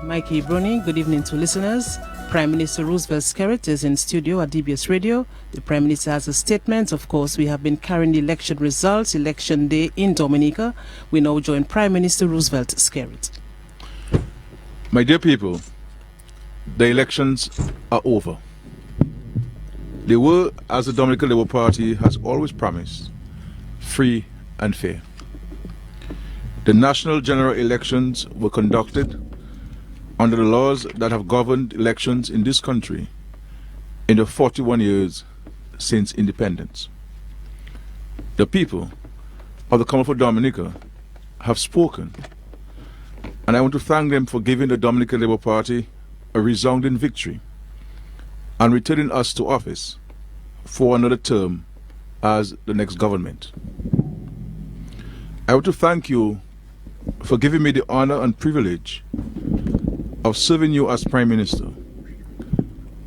Mikey Bruni. Good evening to listeners. Prime Minister Roosevelt Skerrit is in studio at DBS Radio. The Prime Minister has a statement. Of course, we have been carrying the election results, election day in Dominica. We now join Prime Minister Roosevelt Skerrit. My dear people, the elections are over. They were, as the Dominican Labour Party has always promised, free and fair. The national general elections were conducted under the laws that have governed elections in this country in the 41 years since independence. The people of the Commonwealth of Dominica have spoken, and I want to thank them for giving the Dominican Labour Party a resounding victory and returning us to office for another term as the next government. I want to thank you for giving me the honor and privilege of serving you as Prime Minister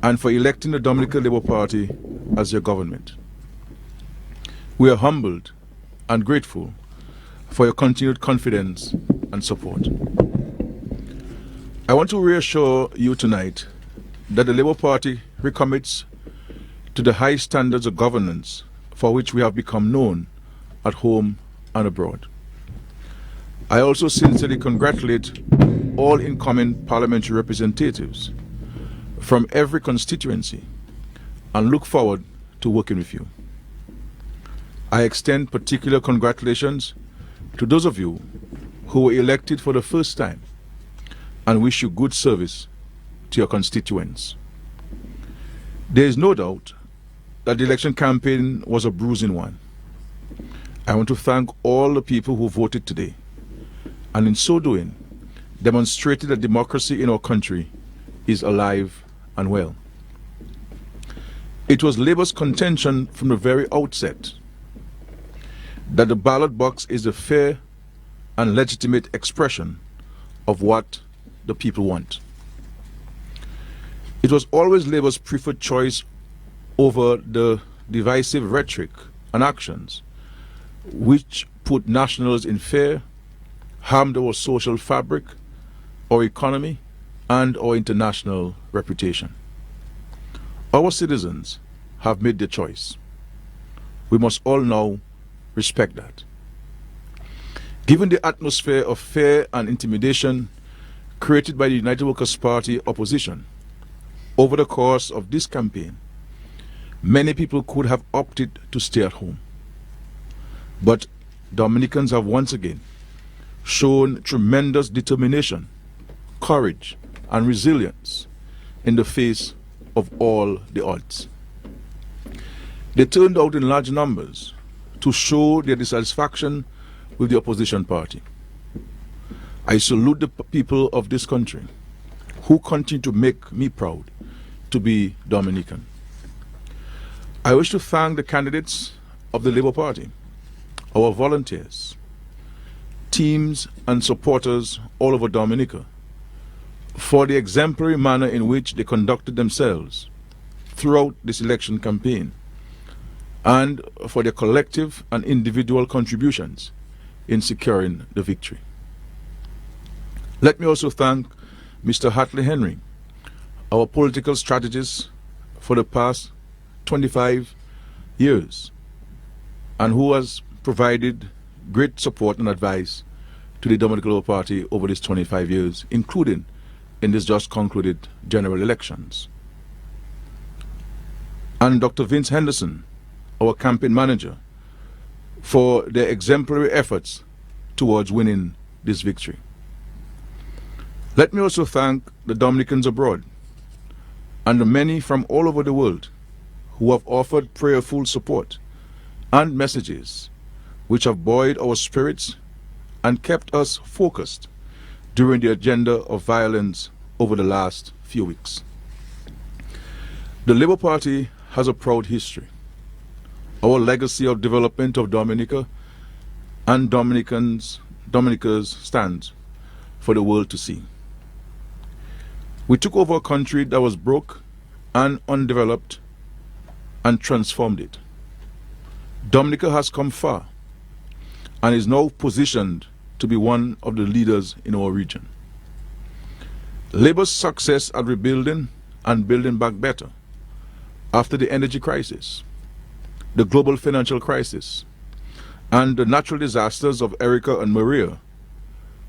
and for electing the Dominican Labour Party as your government. We are humbled and grateful for your continued confidence and support. I want to reassure you tonight that the Labour Party recommits to the high standards of governance for which we have become known at home and abroad. I also sincerely congratulate all incoming parliamentary representatives from every constituency and look forward to working with you. I extend particular congratulations to those of you who were elected for the first time and wish you good service to your constituents. There is no doubt that the election campaign was a bruising one. I want to thank all the people who voted today, and in so doing, demonstrated that democracy in our country is alive and well. It was Labour's contention from the very outset that the ballot box is a fair and legitimate expression of what the people want. It was always Labour's preferred choice over the divisive rhetoric and actions which put nationals in fear, harmed our social fabric, our economy, and our international reputation. Our citizens have made their choice. We must all now respect that. Given the atmosphere of fear and intimidation created by the United Workers' Party opposition over the course of this campaign, many people could have opted to stay at home. But Dominicans have once again shown tremendous determination, courage, and resilience in the face of all the odds. They turned out in large numbers to show their dissatisfaction with the opposition party. I salute the people of this country who continue to make me proud to be Dominican. I wish to thank the candidates of the Labour Party, our volunteers, teams and supporters all over Dominica for the exemplary manner in which they conducted themselves throughout this election campaign and for their collective and individual contributions in securing the victory. Let me also thank Mr. Hartley Henry, our political strategist for the past 25 years, and who has provided great support and advice to the Dominican Labour Party over these 25 years, including in this just concluded general elections. And Dr. Vince Henderson, our campaign manager, for their exemplary efforts towards winning this victory. Let me also thank the Dominicans abroad and the many from all over the world who have offered prayerful support and messages which have buoyed our spirits and kept us focused during the agenda of violence over the last few weeks. The Labour Party has a proud history. Our legacy of development of Dominica and Dominica's stands for the world to see. We took over a country that was broke and undeveloped and transformed it. Dominica has come far and is now positioned to be one of the leaders in our region. Labour's success at rebuilding and building back better after the energy crisis, the global financial crisis, and the natural disasters of Erica and Maria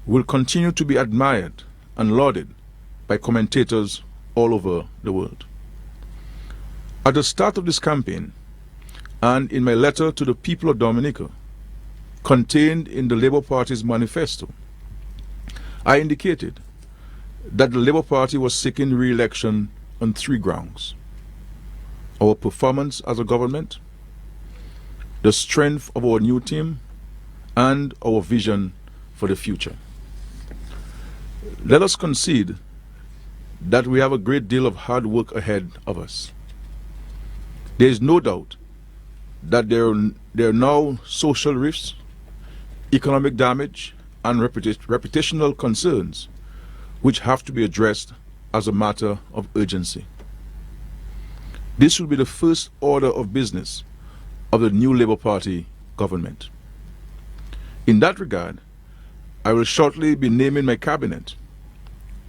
will continue to be admired and lauded by commentators all over the world. At the start of this campaign, and in my letter to the people of Dominica, contained in the Labour Party's manifesto, I indicated that the Labour Party was seeking re-election on 3 grounds: our performance as a government, the strength of our new team, and our vision for the future. Let us concede that we have a great deal of hard work ahead of us. There is no doubt that there are now social rifts, economic damage, and reputational concerns which have to be addressed as a matter of urgency. This will be the first order of business of the new Labour Party government. In that regard, I will shortly be naming my cabinet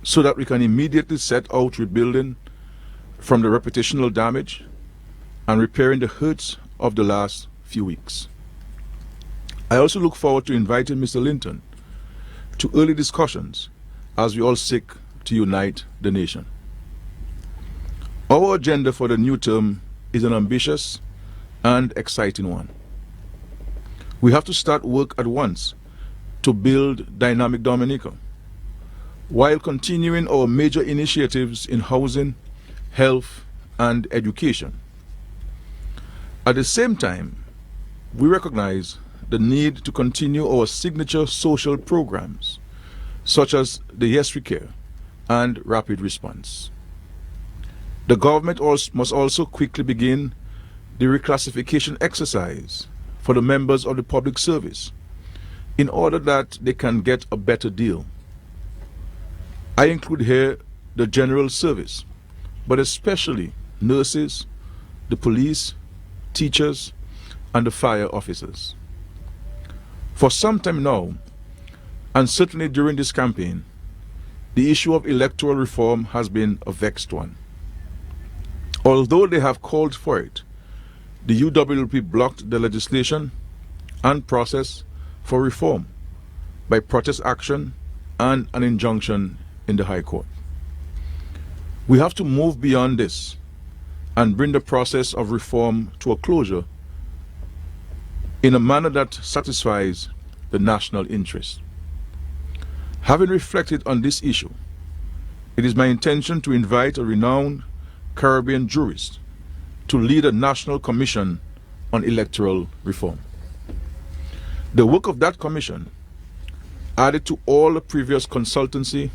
so that we can immediately set out rebuilding from the reputational damage and repairing the hurts of the last few weeks. I also look forward to inviting Mr. Linton to early discussions as we all seek to unite the nation. Our agenda for the new term is an ambitious and exciting one. We have to start work at once to build dynamic Dominica, while continuing our major initiatives in housing, health, and education. At the same time, we recognize the need to continue our signature social programs, such as the Yes We Care and Rapid Response. The government must also quickly begin the reclassification exercise for the members of the public service in order that they can get a better deal. I include here the general service, but especially nurses, the police, teachers, and the fire officers. For some time now, and certainly during this campaign, the issue of electoral reform has been a vexed one. Although they have called for it, the UWP blocked the legislation and process for reform by protest action and an injunction in the High Court. We have to move beyond this and bring the process of reform to a closure in a manner that satisfies the national interest. Having reflected on this issue, it is my intention to invite a renowned Caribbean jurist to lead a national commission on electoral reform. The work of that commission, added to all the previous consultancy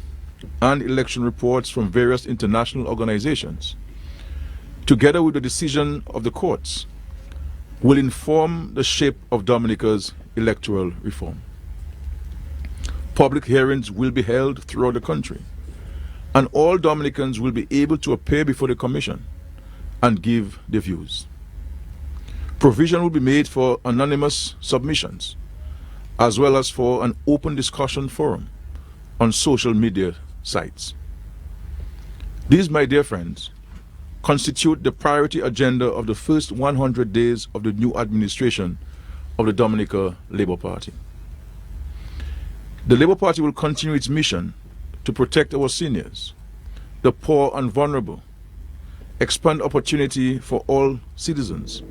and election reports from various international organizations, together with the decision of the courts, will inform the shape of Dominica's electoral reform. Public hearings will be held throughout the country, and all Dominicans will be able to appear before the commission and give their views. Provision will be made for anonymous submissions, as well as for an open discussion forum on social media sites. These, my dear friends, constitute the priority agenda of the first 100 days of the new administration of the Dominica Labour Party. The Labour Party will continue its mission to protect our seniors, the poor and vulnerable, expand opportunity for all citizens,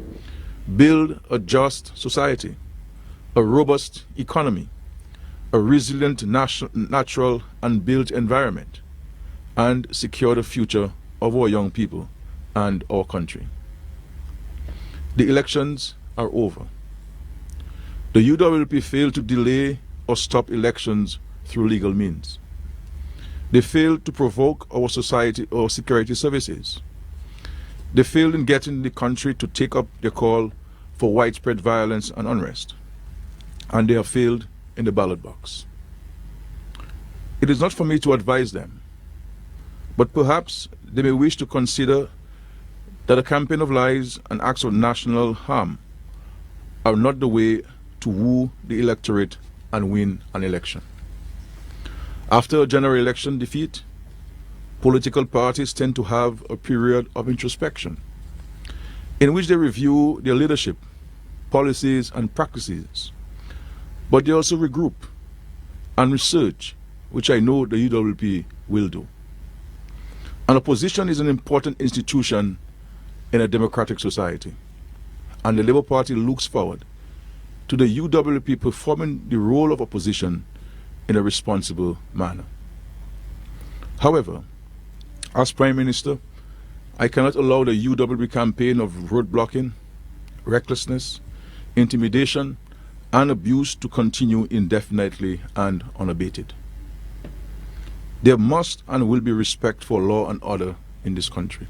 build a just society, a robust economy, a resilient natural and built environment, and secure the future of our young people and our country. The elections are over. The UWP failed to delay or stop elections through legal means. They failed to provoke our society or security services. They failed in getting the country to take up their call for widespread violence and unrest. And they have failed in the ballot box. It is not for me to advise them, but perhaps they may wish to consider that a campaign of lies and acts of national harm are not the way to woo the electorate and win an election. After a general election defeat, Political parties tend to have a period of introspection in which they review their leadership, policies, and practices, but they also regroup and research, which I know the UWP will do. An opposition is an important institution in a democratic society, and the Labour Party looks forward to the UWP performing the role of opposition in a responsible manner. However, as Prime Minister, I cannot allow the UWP campaign of roadblocking, recklessness, intimidation, and abuse to continue indefinitely and unabated. There must and will be respect for law and order in this country.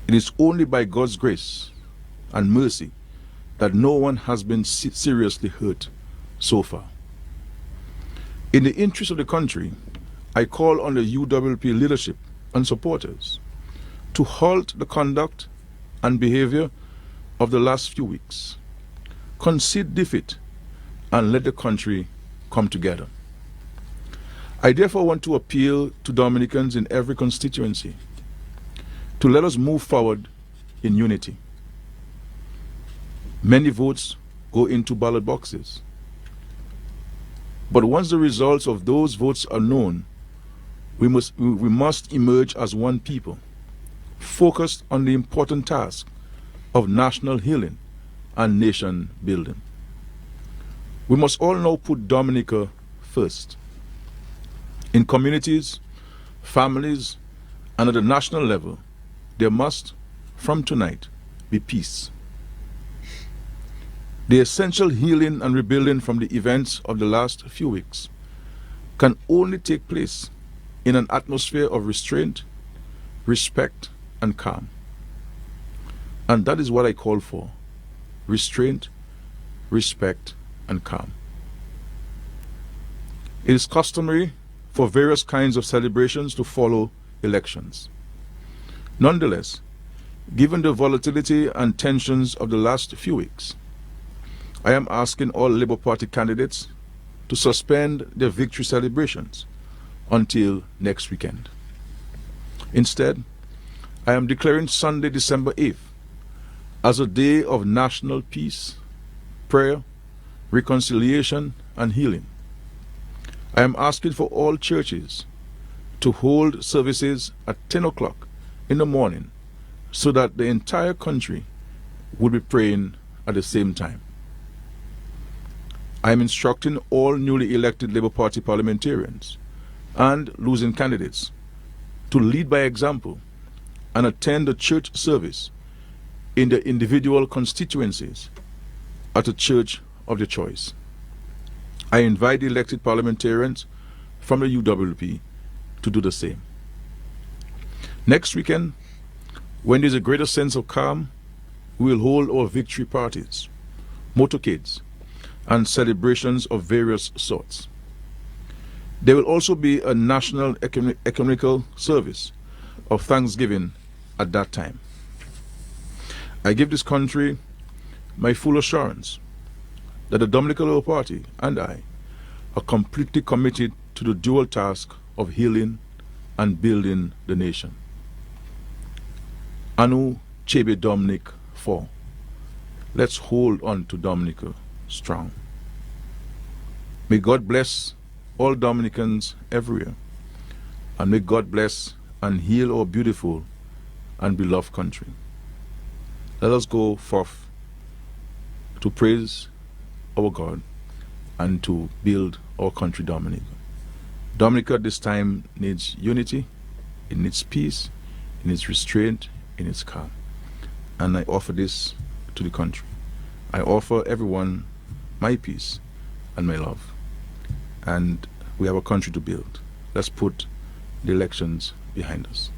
It is only by God's grace and mercy that no one has been seriously hurt so far. In the interest of the country, I call on the UWP leadership and supporters to halt the conduct and behavior of the last few weeks, concede defeat, and let the country come together. I therefore want to appeal to Dominicans in every constituency to let us move forward in unity. Many votes go into ballot boxes, but once the results of those votes are known, we must emerge as one people, focused on the important task of national healing and nation building. We must all now put Dominica first. In communities, families, and at the national level, there must, from tonight, be peace. The essential healing and rebuilding from the events of the last few weeks can only take place in an atmosphere of restraint, respect, and calm. And that is what I call for: restraint, respect, and calm. It is customary for various kinds of celebrations to follow elections. Nonetheless, given the volatility and tensions of the last few weeks, I am asking all Labour Party candidates to suspend their victory celebrations until next weekend. Instead, I am declaring Sunday, December 8th as a day of national peace, prayer, reconciliation, and healing. I am asking for all churches to hold services at 10 o'clock in the morning so that the entire country will be praying at the same time. I am instructing all newly elected Labour Party parliamentarians and losing candidates to lead by example and attend a church service in their individual constituencies at a church of their choice. I invite the elected parliamentarians from the UWP to do the same. Next weekend, when there is a greater sense of calm, we will hold our victory parties, motorcades, and celebrations of various sorts. There will also be a national ecumenical service of Thanksgiving at that time. I give this country my full assurance that the Dominica Labour Party and I are completely committed to the dual task of healing and building the nation. Anu Chebe Dominic 4. Let's hold on to Dominica strong. May God bless all Dominicans everywhere, and may God bless and heal our beautiful and beloved country. Let us go forth to praise our God and to build our country, Dominica. Dominica at this time needs unity, it needs peace, it needs restraint, it needs calm. And I offer this to the country. I offer everyone my peace and my love. And we have a country to build. Let's put the elections behind us.